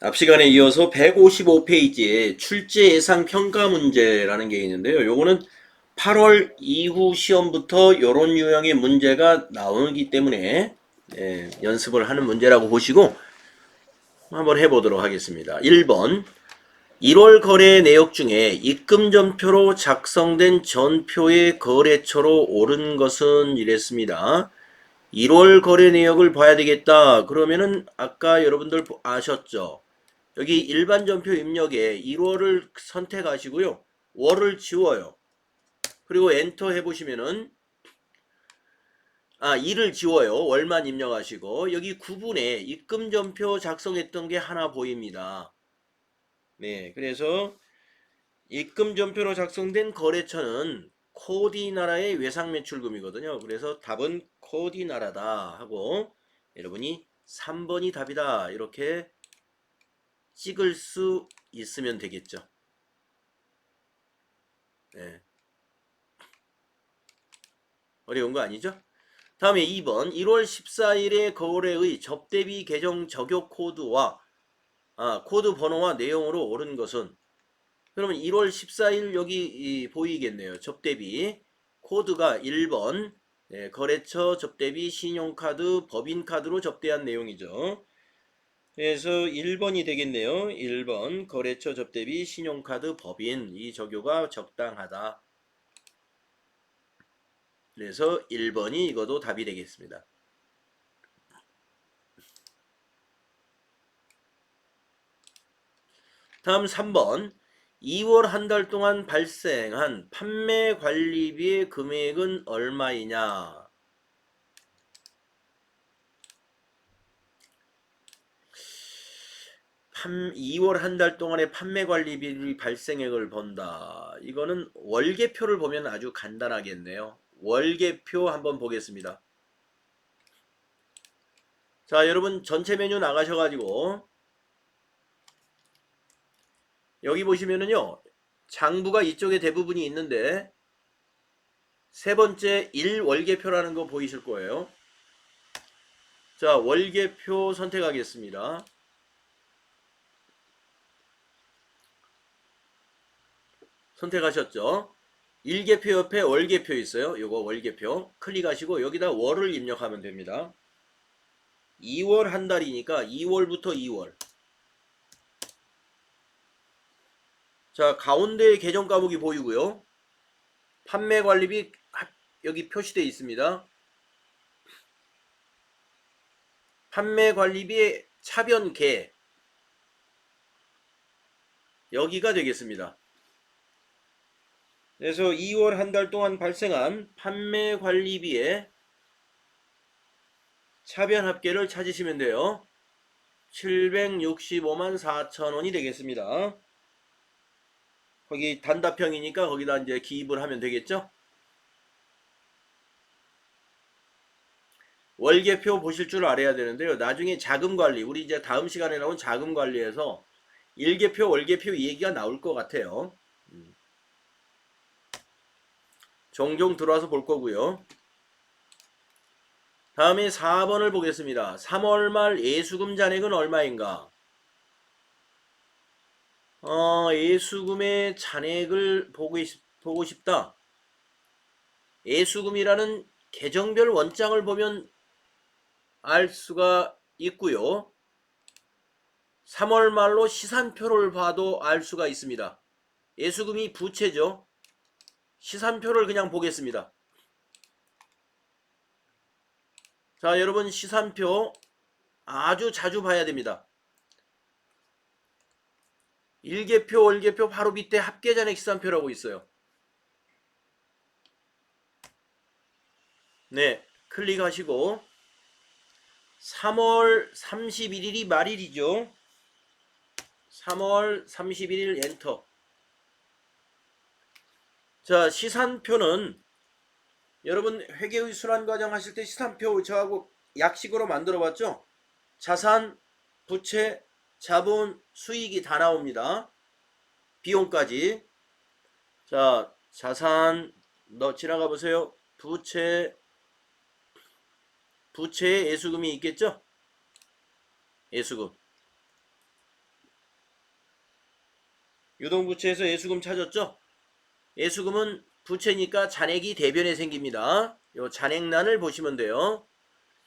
앞 시간에 이어서 155페이지에 출제 예상 평가 문제라는 게 있는데요. 요거는 8월 이후 시험부터 이런 유형의 문제가 나오기 때문에 연습을 하는 문제라고 보시고 한번 해보도록 하겠습니다. 1번 1월 거래 내역 중에 입금 전표로 작성된 전표의 거래처로 옳은 것은 이랬습니다. 1월 거래 내역을 봐야 되겠다. 그러면은 아까 여러분들 아셨죠? 여기 일반 전표 입력에 1월을 선택하시고요. 월을 지워요. 그리고 엔터 해보시면은 2를 지워요. 월만 입력하시고 여기 9분에 입금 전표 작성했던 게 하나 보입니다. 네, 그래서 입금 전표로 작성된 거래처는 코디나라의 외상매출금이거든요. 그래서 답은 코디나라다 하고 여러분이 3번이 답이다 이렇게 찍을 수 있으면 되겠죠. 네. 어려운 거 아니죠? 다음에 2번 1월 14일의 거래의 접대비 계정 적용 코드와 코드 번호와 내용으로 옳은 것은 그러면 1월 14일 여기 보이겠네요. 접대비 코드가 1번 거래처 접대비 신용카드 법인카드로 접대한 내용이죠. 그래서 1번이 되겠네요. 1번 거래처 접대비 신용카드 법인 이 적용가 적당하다. 그래서 1번이 이것도 답이 되겠습니다. 다음 3번 2월 한 달 동안 발생한 판매 관리비의 금액은 얼마이냐? 2월 한 달 동안의 판매 관리비 발생액을 본다. 이거는 월계표를 보면 아주 간단하겠네요. 월계표 한번 보겠습니다. 자, 여러분 전체 메뉴 나가셔가지고 여기 보시면은요. 장부가 이쪽에 대부분이 있는데 세 번째 1월계표라는 거 보이실 거예요. 자, 월계표 선택하겠습니다. 선택하셨죠? 일계표 옆에 월계표 있어요. 요거 월계표 클릭하시고 여기다 월을 입력하면 됩니다. 2월 한 달이니까 2월부터 2월. 자, 가운데 계정 과목이 보이고요. 판매 관리비 여기 표시되어 있습니다. 판매 관리비의 차변계 여기가 되겠습니다. 그래서 2월 한 달 동안 발생한 판매 관리비의 차변 합계를 찾으시면 돼요. 765만 4천 원이 되겠습니다. 거기 단답형이니까 거기다 이제 기입을 하면 되겠죠. 월계표 보실 줄 알아야 되는데요. 나중에 자금관리, 우리 이제 다음 시간에 나온 자금관리에서 일계표, 월계표 얘기가 나올 것 같아요. 종종 들어와서 볼 거고요. 다음에 4번을 보겠습니다. 3월 말 예수금 잔액은 얼마인가? 예수금의 잔액을 보고 싶다. 예수금이라는 계정별 원장을 보면 알 수가 있고요. 3월 말로 시산표를 봐도 알 수가 있습니다. 예수금이 부채죠. 시산표를 그냥 보겠습니다. 자, 여러분 시산표 아주 자주 봐야 됩니다. 일계표, 월계표 바로 밑에 합계잔액 시산표라고 있어요. 네, 클릭하시고 3월 31일이 말일이죠. 3월 31일 엔터. 자, 시산표는 여러분 회계의 순환과정 하실 때 시산표 저하고 약식으로 만들어 봤죠? 자산, 부채, 자본, 수익이 다 나옵니다. 비용까지. 자, 자산 지나가 보세요. 부채에 예수금이 있겠죠? 예수금. 유동부채에서 예수금 찾았죠? 예수금은 부채니까 잔액이 대변에 생깁니다. 요 잔액란을 보시면 돼요.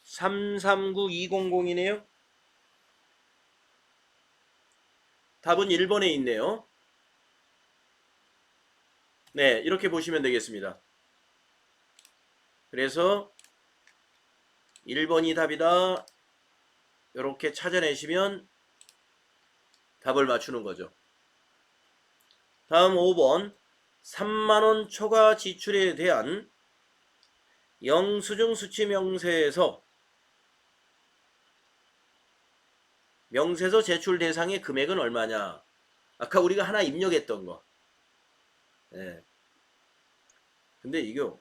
339200이네요. 답은 1번에 있네요. 네, 이렇게 보시면 되겠습니다. 그래서 1번이 답이다. 이렇게 찾아내시면 답을 맞추는 거죠. 다음 5번. 3만원 초과 지출에 대한 영수증 수취 명세에서 명세서 제출 대상의 금액은 얼마냐? 아까 우리가 하나 입력했던 거. 예. 근데 이거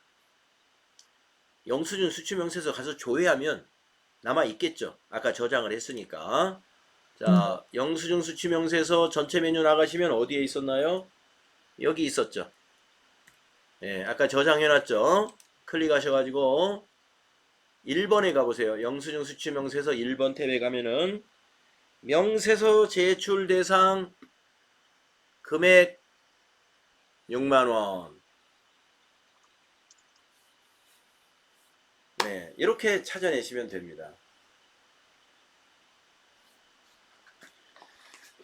영수증 수취 명세서 가서 조회하면 남아 있겠죠. 아까 저장을 했으니까. 자, 영수증 수취 명세서 전체 메뉴 나가시면 어디에 있었나요? 여기 있었죠. 예, 아까 저장해놨죠. 클릭하셔가지고 1번에 가보세요. 영수증 수취 명세서 1번 탭에 가면은 명세서 제출 대상 금액 6만원. 네, 이렇게 찾아내시면 됩니다.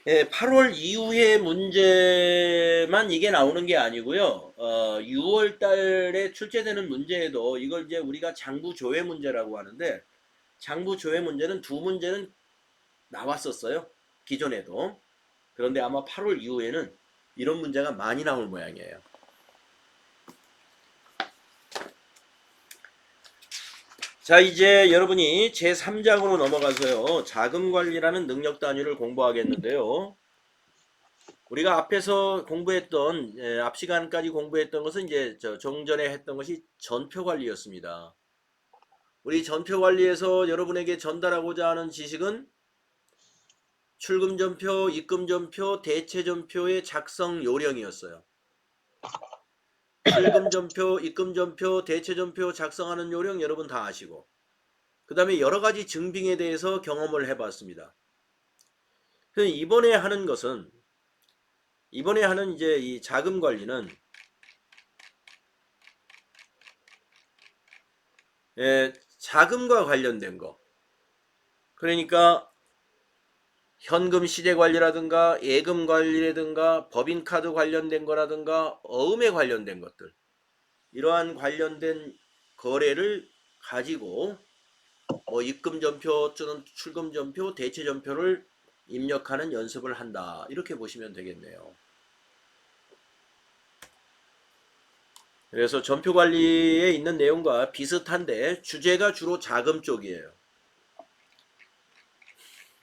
예, 8월 이후의 문제만 이게 나오는 게 아니고요. 6월 달에 출제되는 문제에도 이걸 이제 우리가 장부 조회 문제라고 하는데, 장부 조회 문제는 두 문제는 나왔었어요. 기존에도. 그런데 아마 8월 이후에는 이런 문제가 많이 나올 모양이에요. 자, 이제 여러분이 제3장으로 넘어가서요. 자금관리라는 능력 단위를 공부하겠는데요. 우리가 앞에서 공부했던, 앞 시간까지 공부했던 것은 이제 종전에 했던 것이 전표관리였습니다. 우리 전표관리에서 여러분에게 전달하고자 하는 지식은 출금전표, 입금전표, 대체전표의 작성 요령이었어요. 출금전표, 입금전표, 대체전표 작성하는 요령 여러분 다 아시고, 그 다음에 여러 가지 증빙에 대해서 경험을 해봤습니다. 이번에 하는 것은, 이번에 하는 이제 이 자금 관리는 자금과 관련된 거. 그러니까 현금 시대 관리라든가 예금 관리라든가 법인카드 관련된 거라든가 어음에 관련된 것들. 이러한 관련된 거래를 가지고 입금전표 또는 출금전표, 대체전표를 입력하는 연습을 한다. 이렇게 보시면 되겠네요. 그래서 전표관리에 있는 내용과 비슷한데 주제가 주로 자금 쪽이에요.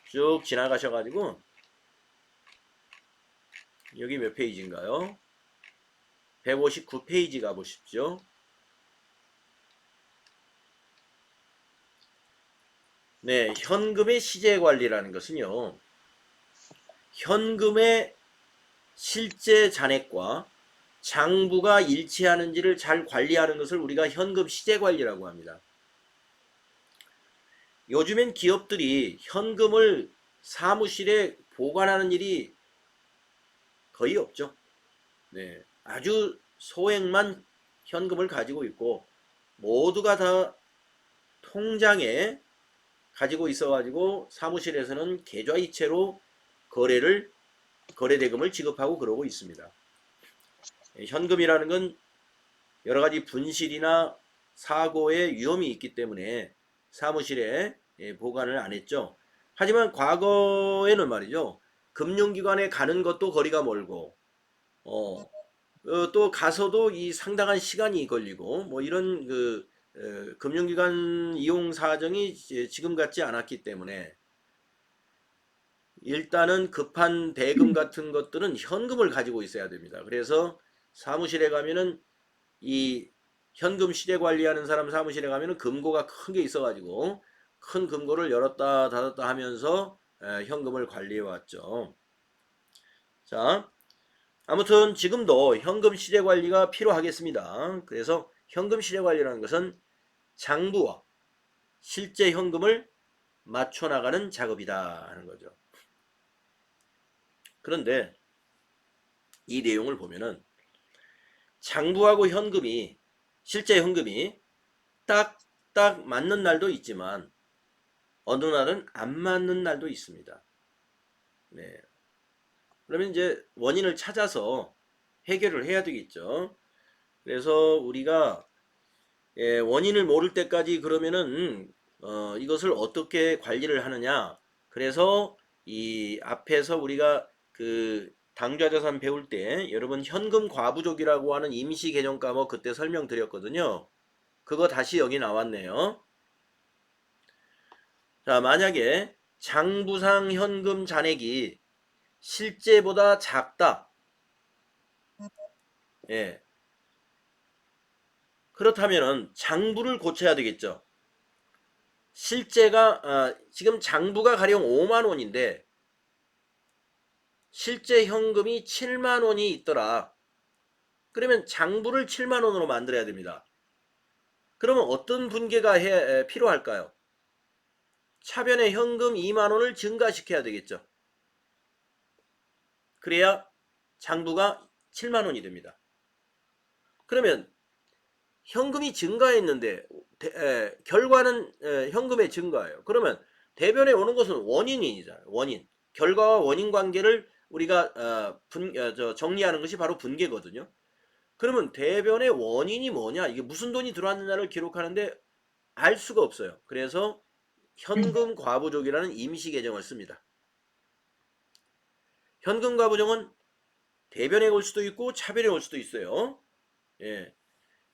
쭉 지나가셔가지고 여기 몇 페이지인가요? 159페이지 가보십시오. 네, 현금의 시제관리라는 것은요. 현금의 실제 잔액과 장부가 일치하는지를 잘 관리하는 것을 우리가 현금 시제관리라고 합니다. 요즘엔 기업들이 현금을 사무실에 보관하는 일이 거의 없죠. 네, 아주 소액만 현금을 가지고 있고 모두가 다 통장에 가지고 있어가지고 사무실에서는 계좌이체로 거래대금을 지급하고 그러고 있습니다. 현금이라는 건 여러 가지 분실이나 사고의 위험이 있기 때문에 사무실에 보관을 안 했죠. 하지만 과거에는 말이죠. 금융기관에 가는 것도 거리가 멀고, 또 가서도 이 상당한 시간이 걸리고, 뭐 이런 금융기관 이용 사정이 지금 같지 않았기 때문에 일단은 급한 대금 같은 것들은 현금을 가지고 있어야 됩니다. 그래서 사무실에 가면은 이 현금 시대 관리하는 사람 사무실에 가면은 금고가 큰 게 있어가지고 큰 금고를 열었다 닫았다 하면서 현금을 관리해 왔죠. 자, 아무튼 지금도 현금 시대 관리가 필요하겠습니다. 그래서 현금 시대 관리라는 것은 장부와 실제 현금을 맞춰 나가는 작업이다 하는 거죠. 그런데 이 내용을 보면은 장부하고 현금이 실제 현금이 딱 맞는 날도 있지만 어느 날은 안 맞는 날도 있습니다. 네. 그러면 이제 원인을 찾아서 해결을 해야 되겠죠. 그래서 우리가 원인을 모를 때까지 그러면은 이것을 어떻게 관리를 하느냐. 그래서 이 앞에서 우리가 그 당좌자산 배울 때 여러분 현금 과부족이라고 하는 임시 개정 과목 그때 설명드렸거든요. 그거 다시 여기 나왔네요. 자, 만약에 장부상 현금 잔액이 실제보다 작다. 예. 그렇다면은 장부를 고쳐야 되겠죠. 실제가 지금 장부가 가령 5만 원인데 실제 현금이 7만 원이 있더라. 그러면 장부를 7만 원으로 만들어야 됩니다. 그러면 어떤 분계가 필요할까요? 차변의 현금 2만 원을 증가시켜야 되겠죠. 그래야 장부가 7만 원이 됩니다. 그러면 현금이 증가했는데 결과는 현금의 증가예요. 그러면 대변에 오는 것은 원인이잖아요. 원인. 결과와 원인 관계를 우리가 정리하는 것이 바로 분계거든요. 그러면 대변의 원인이 뭐냐? 이게 무슨 돈이 들어왔느냐를 기록하는데 알 수가 없어요. 그래서 현금 과부족이라는 임시 계정을 씁니다. 현금 과부족은 대변에 올 수도 있고 차변에 올 수도 있어요. 예.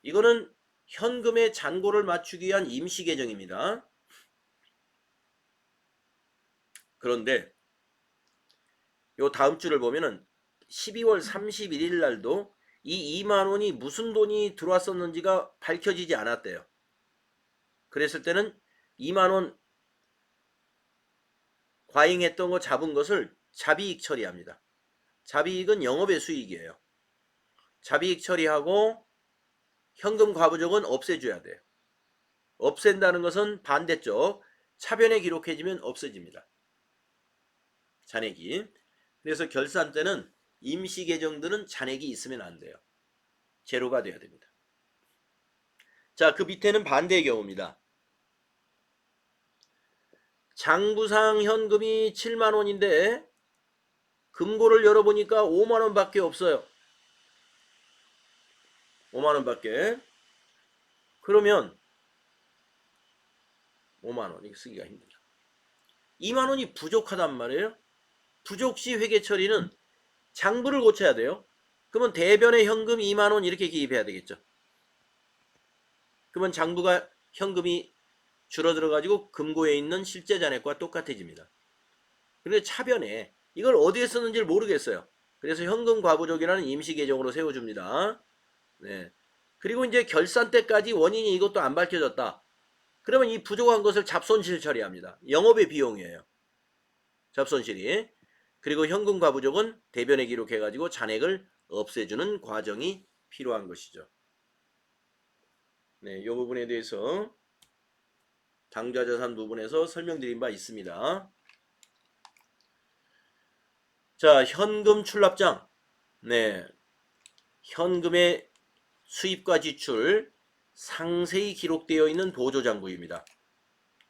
이거는 현금의 잔고를 맞추기 위한 임시 계정입니다. 그런데 요 다음 주를 보면은 12월 31일 날도 이 2만 원이 무슨 돈이 들어왔었는지가 밝혀지지 않았대요. 그랬을 때는 2만 원 과잉했던 거 잡은 것을 자비익 처리합니다. 자비익은 영업의 수익이에요. 자비익 처리하고 현금 과부족은 없애줘야 돼요. 없앤다는 것은 반대쪽 차변에 기록해지면 없어집니다. 잔액이. 그래서 결산 때는 임시 계정들은 잔액이 있으면 안 돼요. 제로가 돼야 됩니다. 자, 그 밑에는 반대의 경우입니다. 장부상 현금이 7만 원인데 금고를 열어보니까 5만 원밖에 없어요. 5만 원밖에. 그러면 5만 원 이거 쓰기가 힘들죠. 2만 원이 부족하단 말이에요. 부족시 회계 처리는 장부를 고쳐야 돼요. 그러면 대변에 현금 2만 원 이렇게 기입해야 되겠죠. 그러면 장부가 현금이 줄어들어 가지고 금고에 있는 실제 잔액과 똑같아집니다. 그런데 차변에 이걸 어디에 썼는지를 모르겠어요. 그래서 현금 과부족이라는 임시 계정으로 세워줍니다. 네. 그리고 이제 결산 때까지 원인이 이것도 안 밝혀졌다. 그러면 이 부족한 것을 잡손실 처리합니다. 영업의 비용이에요. 잡손실이. 그리고 현금 과부족은 대변에 기록해가지고 잔액을 없애주는 과정이 필요한 것이죠. 네, 이 부분에 대해서 당좌자산 부분에서 설명드린 바 있습니다. 자, 현금 출납장. 네, 현금의 수입과 지출 상세히 기록되어 있는 보조장부입니다.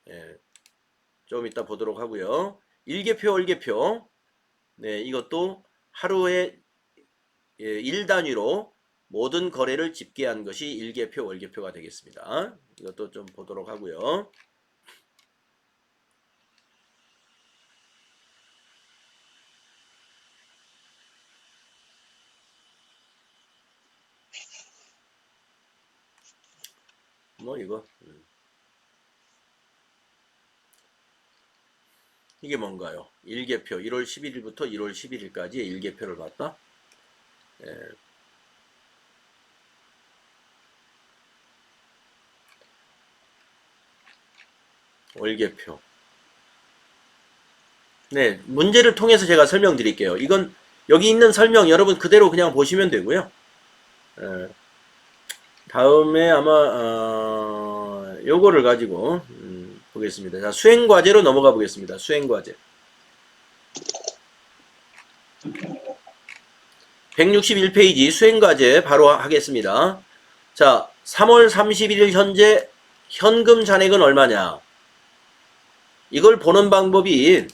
네, 좀 이따 보도록 하고요. 일개표, 월개표. 네, 이것도 하루에 1단위로 모든 거래를 집계한 것이 일개표, 월개표가 되겠습니다. 이것도 좀 보도록 하고요. 뭐 이거 이게 뭔가요? 일개표 1월 11일부터 1월 11일까지 일개표를 봤다. 예. 월개표. 네, 문제를 통해서 제가 설명드릴게요. 이건 여기 있는 설명 여러분 그대로 그냥 보시면 되고요. 예. 다음에 아마 요거를 가지고 보겠습니다. 자, 수행과제로 넘어가 보겠습니다. 수행과제. 161페이지 수행과제 바로 하겠습니다. 자, 3월 31일 현재 현금 잔액은 얼마냐? 이걸 보는 방법이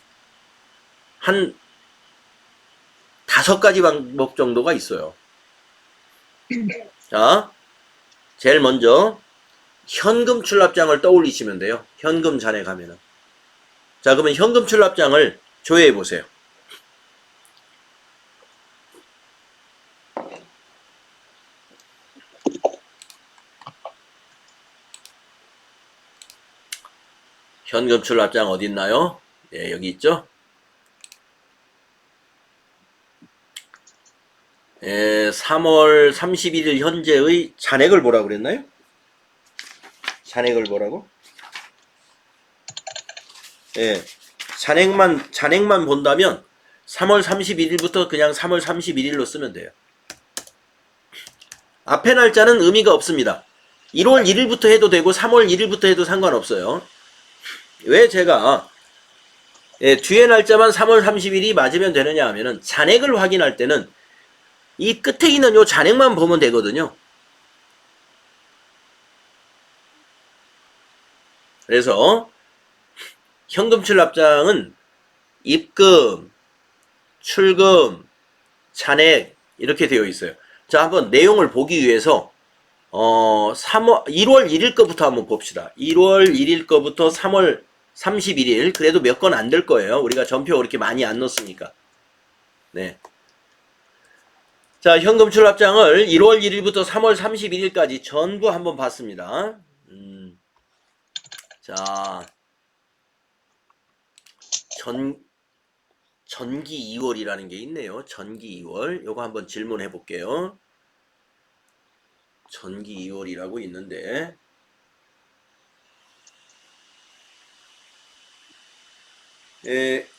한 5가지 방법 정도가 있어요. 자, 제일 먼저 현금 출납장을 떠올리시면 돼요. 현금 잔액 하면은. 자, 그러면 현금 출납장을 조회해 보세요. 현금 출납장 어디 있나요? 네, 여기 있죠? 3월 31일 현재의 잔액을 보라고 그랬나요? 잔액을 보라고? 예, 잔액만 본다면 3월 31일부터 그냥 3월 31일로 쓰면 돼요. 앞에 날짜는 의미가 없습니다. 1월 1일부터 해도 되고 3월 1일부터 해도 상관없어요. 왜 제가 뒤에 날짜만 3월 30일이 맞으면 되느냐 하면은 잔액을 확인할 때는 이 끝에 있는 요 잔액만 보면 되거든요. 그래서 현금 출납장은 입금, 출금, 잔액 이렇게 되어 있어요. 자, 한번 내용을 보기 위해서 1월 1일 거부터 한번 봅시다. 1월 1일 거부터 3월 31일 그래도 몇 건 안 될 거예요. 우리가 전표 그렇게 많이 안 넣었으니까. 네. 자, 현금 출납장을 1월 1일부터 3월 31일까지 전부 한번 봤습니다. 자, 전기 2월이라는 게 있네요. 전기 2월. 요거 한번 질문해 볼게요. 전기 2월이라고 있는데,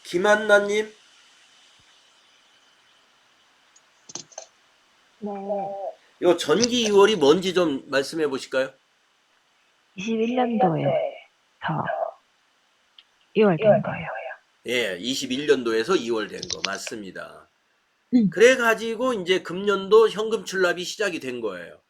김한나님? 네. 요 전기 2월이 뭔지 좀 말씀해 보실까요? 21년도에서 2월 된 거예요. 예, 21년도에서 2월 된 거 맞습니다. 그래가지고 이제 금년도 현금 출납이 시작이 된 거예요.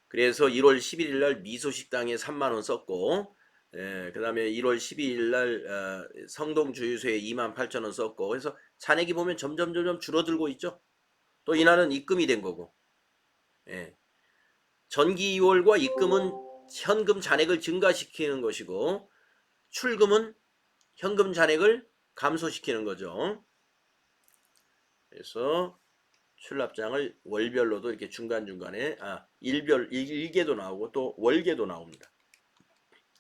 그래서 1월 11일 날 미소식당에 3만 원 썼고, 그 다음에 1월 12일 날 성동주유소에 28,000원 썼고, 그래서 잔액이 보면 점점 줄어들고 있죠. 또 이날은 입금이 된 거고, 예. 전기 2월과 입금은 현금 잔액을 증가시키는 것이고, 출금은 현금 잔액을 감소시키는 거죠. 그래서 출납장을 월별로도 이렇게 중간중간에 일개도 나오고 또 월개도 나옵니다.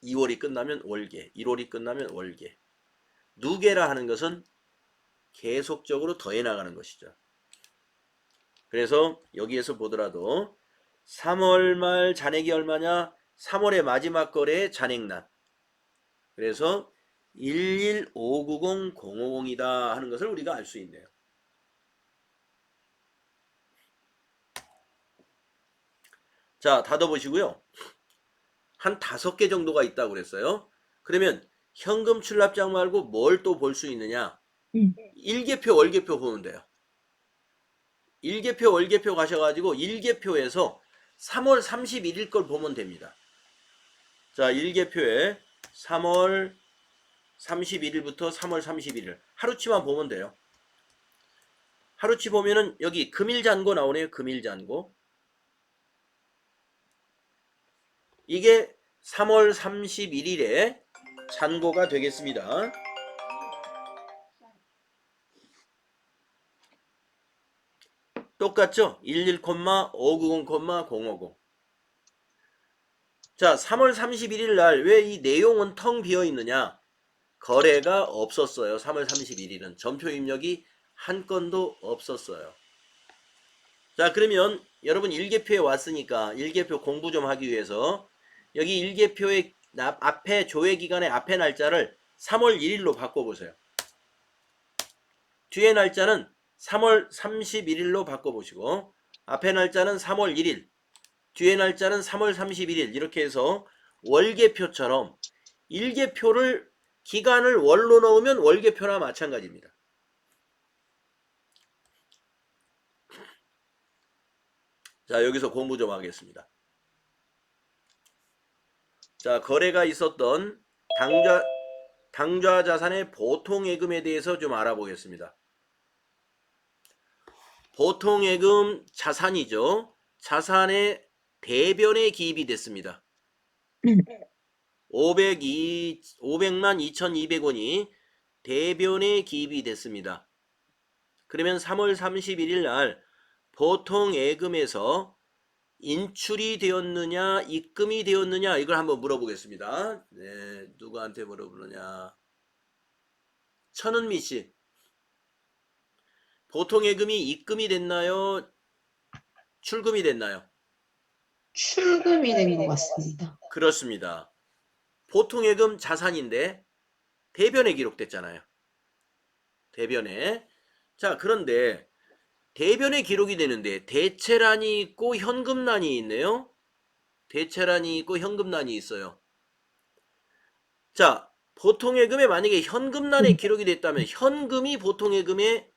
2월이 끝나면 월개, 1월이 끝나면 월개. 누계라 하는 것은 계속적으로 더해 나가는 것이죠. 그래서 여기에서 보더라도 3월 말 잔액이 얼마냐? 3월의 마지막 거래의 잔액란. 그래서 11590,050이다 하는 것을 우리가 알 수 있네요. 자, 닫아보시고요. 한 5개 정도가 있다고 그랬어요. 그러면 현금 출납장 말고 뭘 또 볼 수 있느냐? 일개표, 월개표 보면 돼요. 일개표, 월개표 가셔가지고 일개표에서 3월 31일 걸 보면 됩니다. 자, 일개표에 3월 31일부터 3월 31일 하루치만 보면 돼요. 하루치 보면은 여기 금일잔고 나오네요. 금일잔고. 이게 3월 31일에 잔고가 되겠습니다. 똑같죠? 11,590,050. 자, 3월 31일 날 왜 이 내용은 텅 비어 있느냐? 거래가 없었어요. 3월 31일은 전표 입력이 한 건도 없었어요. 자, 그러면 여러분 일개표에 왔으니까 일개표 공부 좀 하기 위해서 여기 일개표의 앞에 조회기간의 앞에 날짜를 3월 1일로 바꿔보세요. 뒤에 날짜는 3월 31일로 바꿔보시고 앞에 날짜는 3월 1일 뒤에 날짜는 3월 31일 이렇게 해서 월개표처럼 일개표를 기간을 월로 넣으면 월개표나 마찬가지입니다. 자, 여기서 공부 좀 하겠습니다. 자, 거래가 있었던 당좌 자산의 보통예금에 대해서 좀 알아보겠습니다. 보통예금 자산이죠. 자산의 대변에 기입이 됐습니다. 500만 2,200원이 대변에 기입이 됐습니다. 그러면 3월 31일 날 보통예금에서 인출이 되었느냐, 입금이 되었느냐, 이걸 한번 물어보겠습니다. 네, 누구한테 물어보느냐. 천은미 씨. 보통예금이 입금이 됐나요? 출금이 됐나요? 출금이 된 것 같습니다. 그렇습니다. 보통예금 자산인데 대변에 기록됐잖아요. 대변에. 자, 그런데 대변에 기록이 되는데 대체란이 있고 현금란이 있네요. 대체란이 있고 현금란이 있어요. 자, 보통예금에 만약에 현금란에 기록이 됐다면 현금이 보통예금에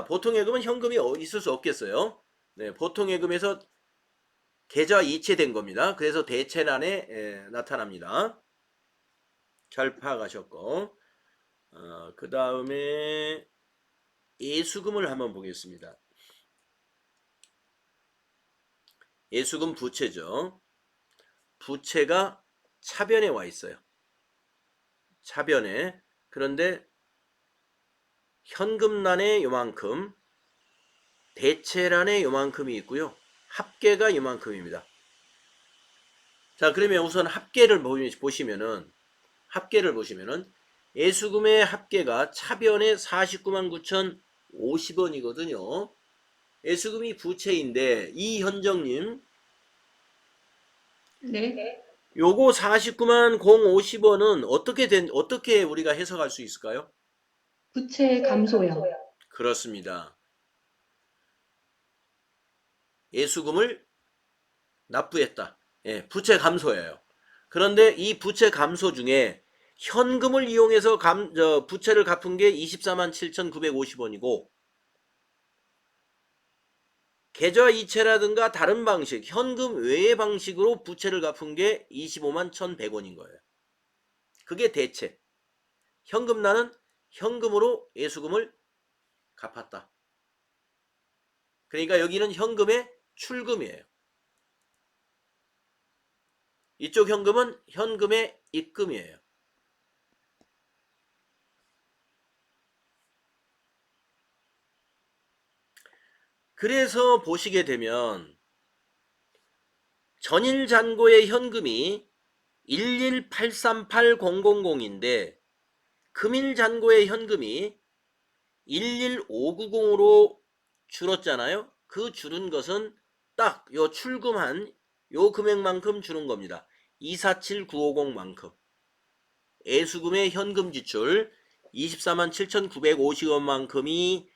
보통예금은 현금이 있을 수 없겠어요. 네, 보통예금에서 계좌 이체된 겁니다. 그래서 대체란에 나타납니다. 잘 파악하셨고, 그 다음에 예수금을 한번 보겠습니다. 예수금 부채죠. 부채가 차변에 와 있어요. 차변에. 그런데 현금란에 요만큼, 대체란에 요만큼이 있고요. 합계가 요만큼입니다. 자, 그러면 우선 합계를 보시면은 예수금의 합계가 차변에 49만 9,050원이거든요. 예수금이 부채인데 이현정님, 네. 요거 49만 050원은 어떻게 우리가 해석할 수 있을까요? 부채 감소요. 그렇습니다. 예수금을 납부했다. 예, 부채 감소예요. 그런데 이 부채 감소 중에 현금을 이용해서 부채를 갚은 게 24만 7,950원이고 계좌 이체라든가 다른 방식, 현금 외의 방식으로 부채를 갚은 게 25만 1,100원인 거예요. 그게 대체. 현금란은 현금으로 예수금을 갚았다. 그러니까 여기는 현금의 출금이에요. 이쪽 현금은 현금의 입금이에요. 그래서 보시게 되면 전일 잔고의 현금이 11838,000인데 금일 잔고의 현금이 11590으로 줄었잖아요. 그 줄은 것은 딱 요 출금한 요 금액만큼 주는 겁니다. 247950만큼. 애수금의 현금 지출 24만 7,950원만큼이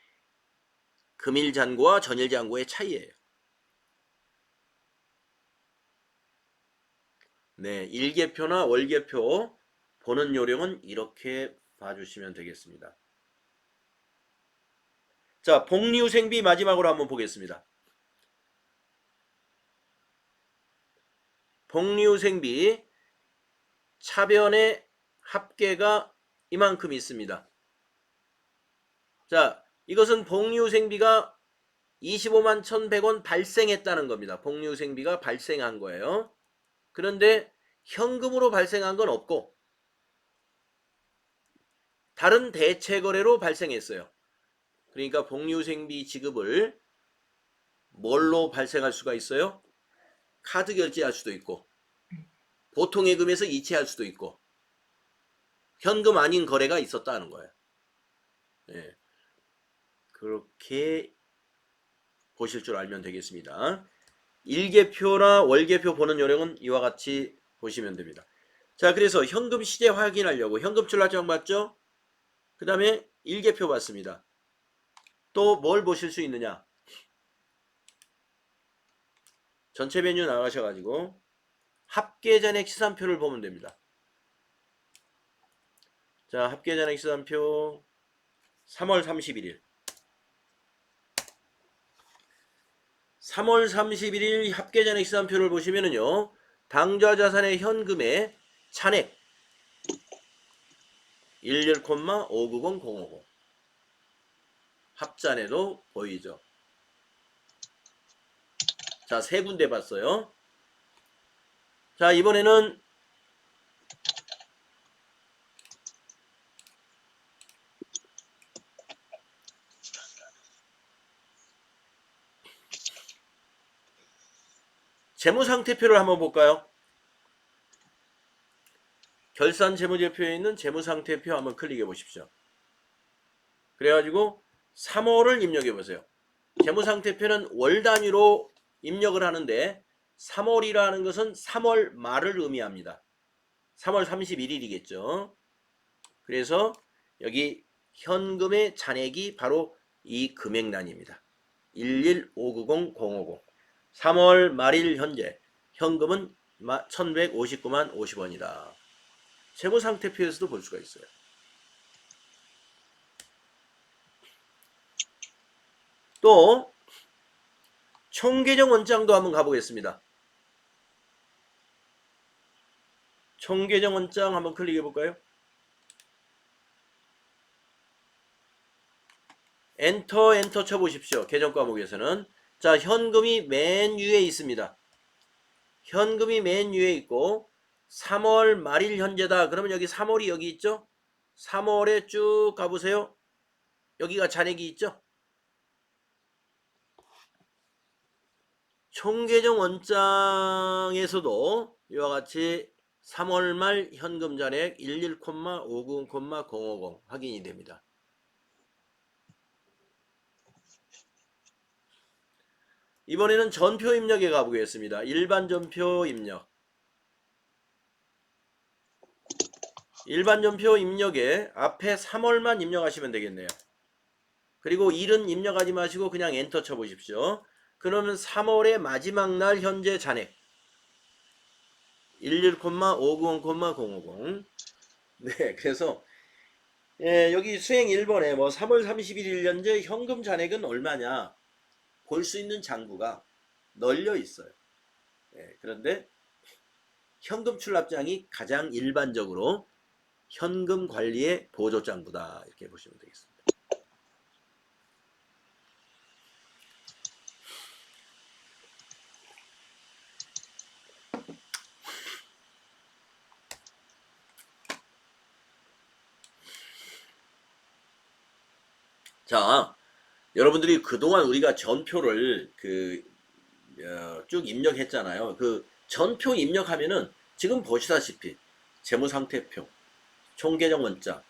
금일 잔고와 전일 잔고의 차이예요. 네, 일개표나 월개표 보는 요령은 이렇게 봐주시면 되겠습니다. 자, 복리후생비 마지막으로 한번 보겠습니다. 복리후생비 차변의 합계가 이만큼 있습니다. 자, 이것은 복리후생비가 25만 1,100원 발생했다는 겁니다. 복리후생비가 발생한 거예요. 그런데 현금으로 발생한 건 없고 다른 대체거래로 발생했어요. 그러니까 복리후생비 지급을 뭘로 발생할 수가 있어요? 카드 결제할 수도 있고 보통예금에서 이체할 수도 있고 현금 아닌 거래가 있었다는 거예요. 네. 그렇게 보실 줄 알면 되겠습니다. 일개표나 월개표 보는 요령은 이와 같이 보시면 됩니다. 자, 그래서 현금 시제 확인하려고 현금 출납장 봤죠? 그 다음에 일개표 봤습니다. 또 뭘 보실 수 있느냐? 전체 메뉴 나가셔가지고 합계잔액 시산표를 보면 됩니다. 자, 합계잔액 시산표 3월 31일. 3월 31일 합계잔액시산표를 보시면은요, 당좌자산의 현금의 잔액 11,590,050 합잔에도 보이죠. 자, 세 군데 봤어요. 자, 이번에는 재무상태표를 한번 볼까요? 결산 재무제표에 있는 재무상태표 한번 클릭해 보십시오. 그래가지고 3월을 입력해 보세요. 재무상태표는 월 단위로 입력을 하는데 3월이라는 것은 3월 말을 의미합니다. 3월 31일이겠죠. 그래서 여기 현금의 잔액이 바로 이 금액란입니다. 11590,050 3월 말일 현재 현금은 1159만 50원이다. 재무상태표에서도 볼 수가 있어요. 또 총계정 원장도 한번 가보겠습니다. 총계정 원장 한번 클릭해 볼까요? 엔터 쳐보십시오. 계정 과목에서는. 자, 현금이 맨 위에 있습니다. 현금이 맨 위에 있고 3월 말일 현재다. 그러면 여기 3월이 여기 있죠? 3월에 쭉 가보세요. 여기가 잔액이 있죠? 총계정 원장에서도 이와 같이 3월 말 현금 잔액 11,590,050 확인이 됩니다. 이번에는 전표 입력에 가보겠습니다. 일반 전표 입력. 일반 전표 입력에 앞에 3월만 입력하시면 되겠네요. 그리고 일은 입력하지 마시고 그냥 엔터 쳐보십시오. 그러면 3월의 마지막 날 현재 잔액 11,590,050. 네, 그래서 여기 수행 1번에 뭐 3월 31일 현재 현금 잔액은 얼마냐 볼 수 있는 장부가 널려 있어요. 그런데 현금 출납장이 가장 일반적으로 현금 관리의 보조장부다 이렇게 보시면 되겠습니다. 자, 여러분들이 그동안 우리가 전표를 쭉 입력했잖아요. 그 전표 입력하면은 지금 보시다시피 재무상태표, 총계정 원장,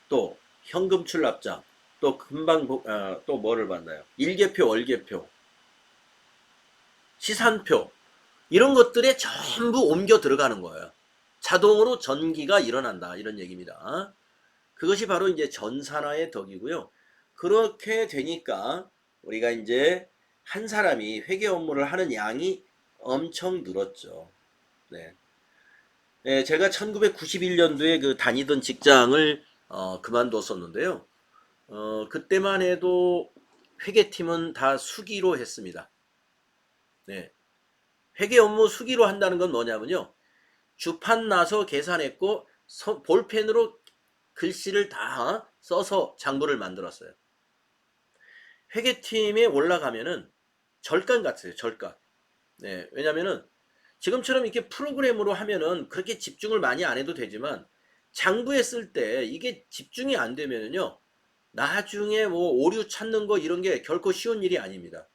또 현금 출납장, 또 금방 또 뭐를 봤나요? 일개표, 월개표, 시산표 이런 것들에 전부 옮겨 들어가는 거예요. 자동으로 전기가 일어난다 이런 얘기입니다. 그것이 바로 이제 전산화의 덕이고요. 그렇게 되니까 우리가 이제 한 사람이 회계 업무를 하는 양이 엄청 늘었죠. 네. 네, 제가 1991년도에 그 다니던 직장을 그만뒀었는데요. 그때만 해도 회계팀은 다 수기로 했습니다. 네. 회계 업무 수기로 한다는 건 뭐냐면요. 주판 나서 계산했고 볼펜으로 글씨를 다 써서 장부를 만들었어요. 회계팀에 올라가면은 절간 같아요. 절간. 네, 왜냐면은 지금처럼 이렇게 프로그램으로 하면은 그렇게 집중을 많이 안 해도 되지만 장부에 쓸 때 이게 집중이 안 되면은요. 나중에 뭐 오류 찾는 거 이런 게 결코 쉬운 일이 아닙니다.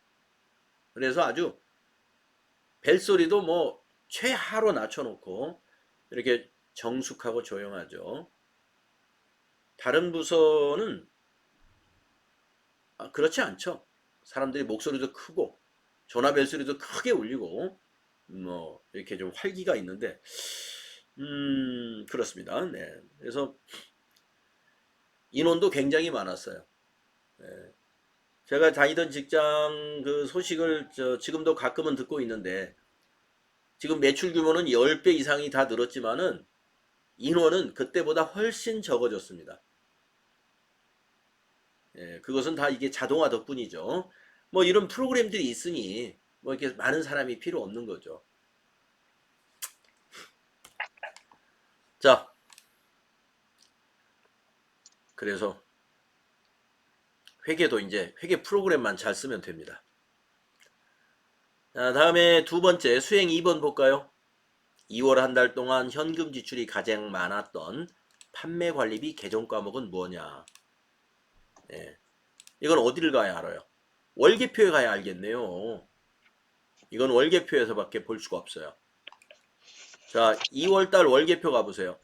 그래서 아주 벨소리도 뭐 최하로 낮춰놓고 이렇게 정숙하고 조용하죠. 다른 부서는 그렇지 않죠. 사람들이 목소리도 크고 전화 벨소리도 크게 울리고 뭐 이렇게 좀 활기가 있는데 그렇습니다. 네. 그래서 인원도 굉장히 많았어요. 네. 제가 다니던 직장 그 소식을 지금도 가끔은 듣고 있는데 지금 매출 규모는 10배 이상이 다 늘었지만은 인원은 그때보다 훨씬 적어졌습니다. 그것은 다 이게 자동화 덕분이죠. 뭐 이런 프로그램들이 있으니 뭐 이렇게 많은 사람이 필요 없는 거죠. 자, 그래서 회계도 이제 회계 프로그램만 잘 쓰면 됩니다. 자, 다음에 두 번째 수행 2번 볼까요? 2월 한 달 동안 현금 지출이 가장 많았던 판매 관리비 계정 과목은 뭐냐? 예. 이건 어디를 가야 알아요? 월계표에 가야 알겠네요. 이건 월계표에서밖에 볼 수가 없어요. 자, 2월달 월계표 가보세요.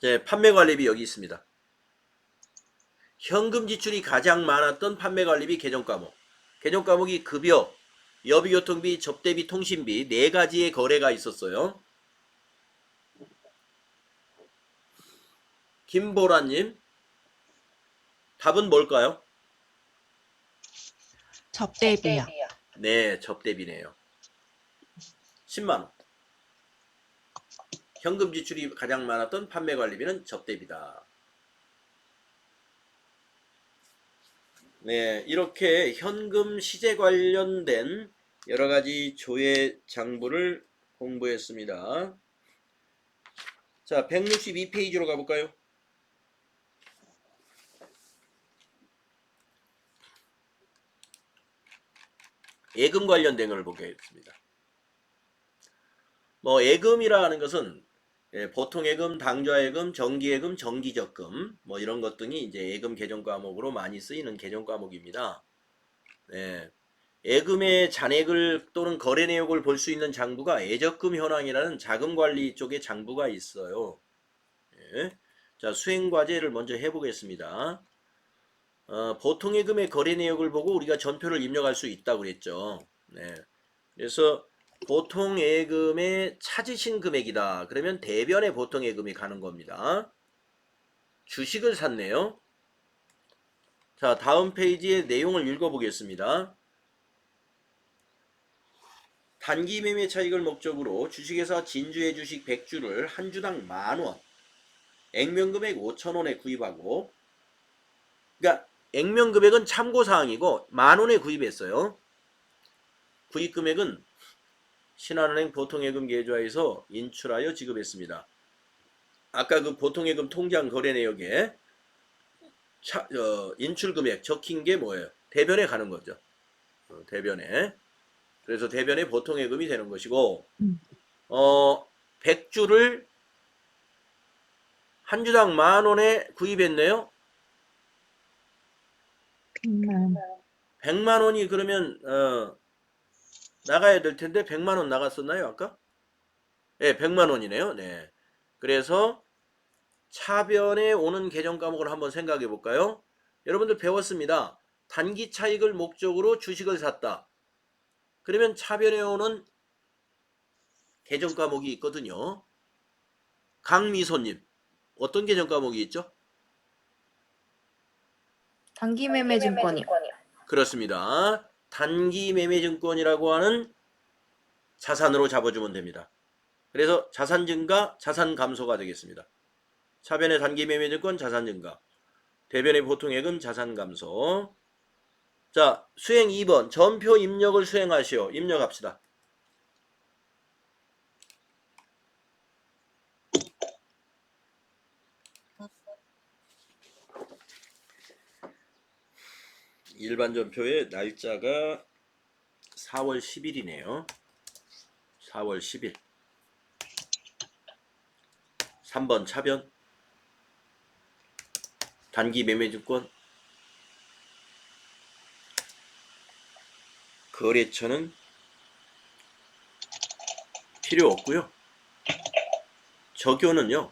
네, 판매 관리비 여기 있습니다. 현금 지출이 가장 많았던 판매 관리비 계정 과목. 계정 과목이 급여, 여비교통비, 접대비, 통신비 네 가지의 거래가 있었어요. 김보라님, 답은 뭘까요? 접대비요. 네, 접대비네요. 10만원. 현금 지출이 가장 많았던 판매 관리비는 접대비다. 네, 이렇게 현금 시제 관련된 여러 가지 조회 장부를 공부했습니다. 자, 162페이지로 가볼까요? 예금 관련된 걸 보겠습니다. 뭐 예금이라는 것은 보통 예금, 당좌 예금, 정기 예금, 정기적금 뭐 이런 것 등이 이제 예금 계정 과목으로 많이 쓰이는 계정 과목입니다. 네. 예금의 잔액을 또는 거래 내역을 볼 수 있는 장부가 예적금 현황이라는 자금 관리 쪽에 장부가 있어요. 예. 자, 수행 과제를 먼저 해보겠습니다. 보통 예금의 거래 내역을 보고 우리가 전표를 입력할 수 있다고 그랬죠. 네. 그래서 보통 예금의 찾으신 금액이다. 그러면 대변에 보통 예금이 가는 겁니다. 주식을 샀네요. 자, 다음 페이지의 내용을 읽어보겠습니다. 단기 매매 차익을 목적으로 주식회사 진주의 주식 100주를 한 주당 10,000원, 액면금액 5,000원에 구입하고, 그러니까 액면금액은 참고사항이고 10,000원에 구입했어요. 구입금액은 신한은행 보통예금 계좌에서 인출하여 지급했습니다. 아까 그 보통예금 통장 거래 내역에 인출금액 적힌 게 뭐예요? 대변에 가는 거죠. 대변에. 그래서 대변에 보통예금이 되는 것이고 100주를 한 주당 10,000원에 구입했네요. 100만 원이 그러면 나가야 될 텐데 100만 원 나갔었나요 아까? 네, 100만 원이네요. 네. 그래서 차변에 오는 계정 과목을 한번 생각해 볼까요? 여러분들 배웠습니다. 단기 차익을 목적으로 주식을 샀다. 그러면 차변에 오는 계정 과목이 있거든요. 강미소님, 어떤 계정 과목이 있죠? 단기 매매 증권이요. 그렇습니다. 단기 매매 증권이라고 하는 자산으로 잡아주면 됩니다. 그래서 자산 증가, 자산 감소가 되겠습니다. 차변의 단기 매매 증권 자산 증가, 대변의 보통예금 자산 감소. 자, 수행 2번 전표 입력을 수행하시오. 입력합시다. 일반 전표의 날짜가 4월 10일이네요. 4월 10일. 3번 차변 단기 매매증권 거래처는 필요 없고요. 적요는요.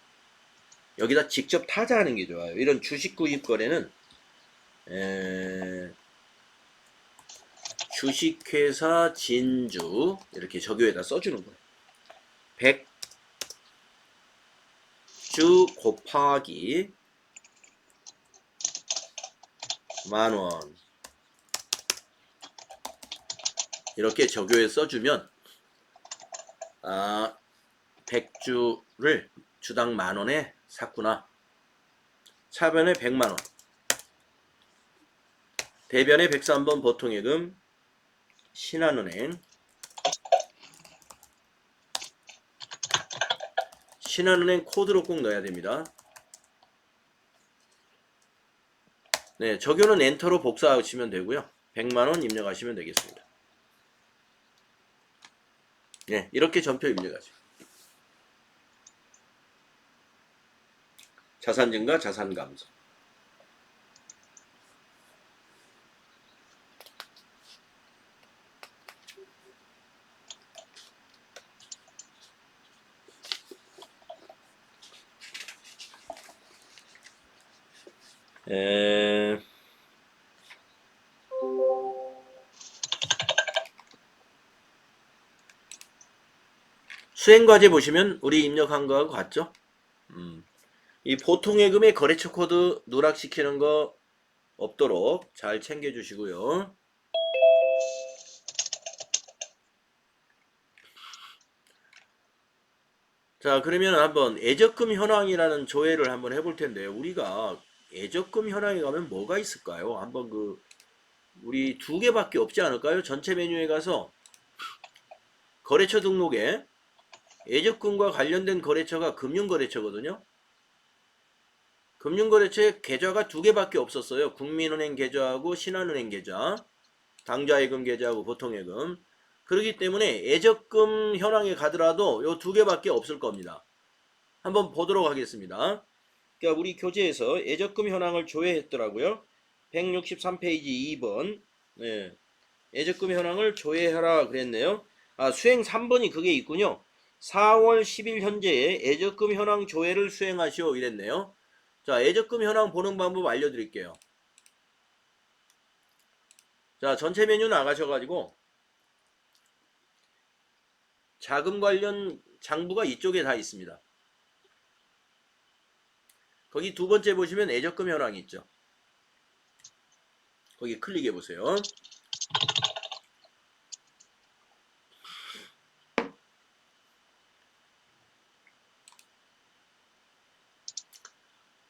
여기다 직접 타자하는 게 좋아요. 이런 주식 구입 거래는 주식회사 진주 이렇게 적요에다 써주는 거예요. 100주 곱하기 10,000원 이렇게 적요에 써주면 아, 100주를 주당 10,000원에 샀구나. 차변에 100만원. 대변에 103번 보통예금 신한은행. 신한은행 코드로 꼭 넣어야 됩니다. 네, 적용은 엔터로 복사하시면 되고요. 100만원 입력하시면 되겠습니다. 네, 이렇게 전표 입력하죠. 자산 증가, 자산 감소. 수행과제 보시면 우리 입력한 거하고 같죠? 이 보통예금의 거래처 코드 누락시키는 거 없도록 잘 챙겨주시고요. 자, 그러면 한번 예적금 현황이라는 조회를 한번 해볼 텐데요. 우리가 예적금 현황에 가면 뭐가 있을까요? 한번 우리 2개밖에 없지 않을까요? 전체 메뉴에 가서 거래처 등록에 예적금과 관련된 거래처가 금융거래처거든요. 금융거래처에 계좌가 2개밖에 없었어요. 국민은행 계좌하고 신한은행 계좌, 당좌예금 계좌하고 보통예금. 그렇기 때문에 예적금 현황에 가더라도 요 2개밖에 없을 겁니다. 한번 보도록 하겠습니다. 그러니까 우리 교재에서 예적금 현황을 조회했더라고요. 163페이지 2번. 네. 예적금 현황을 조회하라 그랬네요. 아, 수행 3번이 그게 있군요. 4월 10일 현재의 예적금 현황 조회를 수행하시오 이랬네요. 자, 예적금 현황 보는 방법 알려드릴게요. 자, 전체 메뉴 나가셔가지고 자금 관련 장부가 이쪽에 다 있습니다. 거기 2번째 보시면 예적금 현황이 있죠. 거기 클릭해 보세요.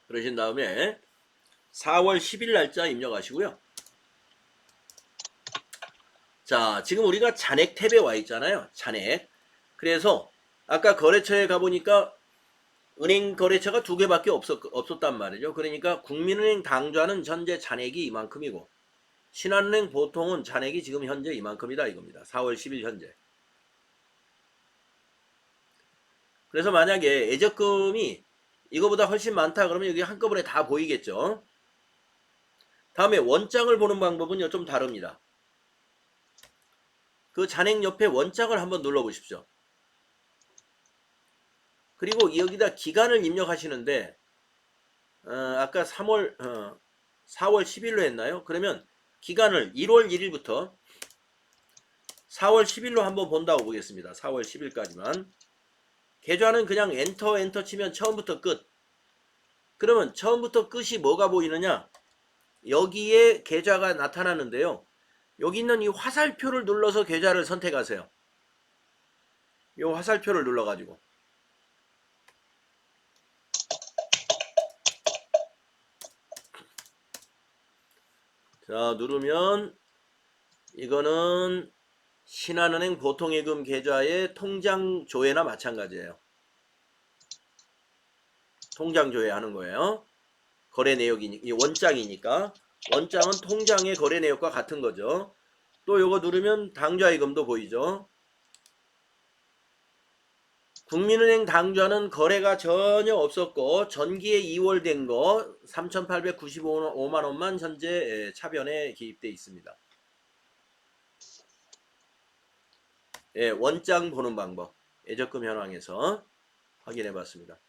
그러신 다음에 4월 10일 날짜 입력하시고요. 자, 지금 우리가 잔액 탭에 와 있잖아요. 잔액. 그래서 아까 거래처에 가보니까 은행 거래처가 2개밖에 없었단 말이죠. 그러니까 국민은행 당좌는 현재 잔액이 이만큼이고 신한은행 보통은 잔액이 지금 현재 이만큼이다 이겁니다. 4월 10일 현재. 그래서 만약에 예적금이 이거보다 훨씬 많다 그러면 여기 한꺼번에 다 보이겠죠. 다음에 원장을 보는 방법은 좀 다릅니다. 그 잔액 옆에 원장을 한번 눌러 보십시오. 그리고 여기다 기간을 입력하시는데 아까 4월 10일로 했나요? 그러면 기간을 1월 1일부터 4월 10일로 한번 본다고 보겠습니다. 4월 10일까지만. 계좌는 그냥 엔터 치면 처음부터 끝. 그러면 처음부터 끝이 뭐가 보이느냐? 여기에 계좌가 나타나는데요. 여기 있는 이 화살표를 눌러서 계좌를 선택하세요. 이 화살표를 눌러가지고. 자, 누르면 이거는 신한은행 보통예금 계좌의 통장 조회나 마찬가지예요. 통장 조회하는 거예요. 거래 내역이 원장이니까 원장은 통장의 거래 내역과 같은 거죠. 또 요거 누르면 당좌예금도 보이죠. 국민은행 당좌는 거래가 전혀 없었고 전기에 2월 된 거 3,895만 원만 현재 차변에 기입돼 있습니다. 예, 원장 보는 방법 예적금 현황에서 확인해 봤습니다.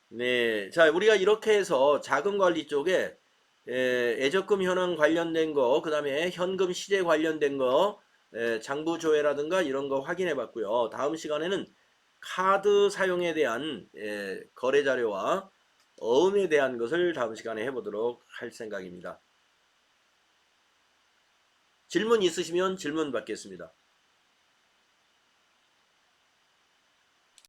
네, 자 우리가 이렇게 해서 자금관리 쪽에 예적금 현황 관련된 거, 그 다음에 현금 시제 관련된 거, 장부 조회라든가 이런 거 확인해 봤고요. 다음 시간에는 카드 사용에 대한 거래 자료와 어음에 대한 것을 다음 시간에 해보도록 할 생각입니다. 질문 있으시면 질문 받겠습니다.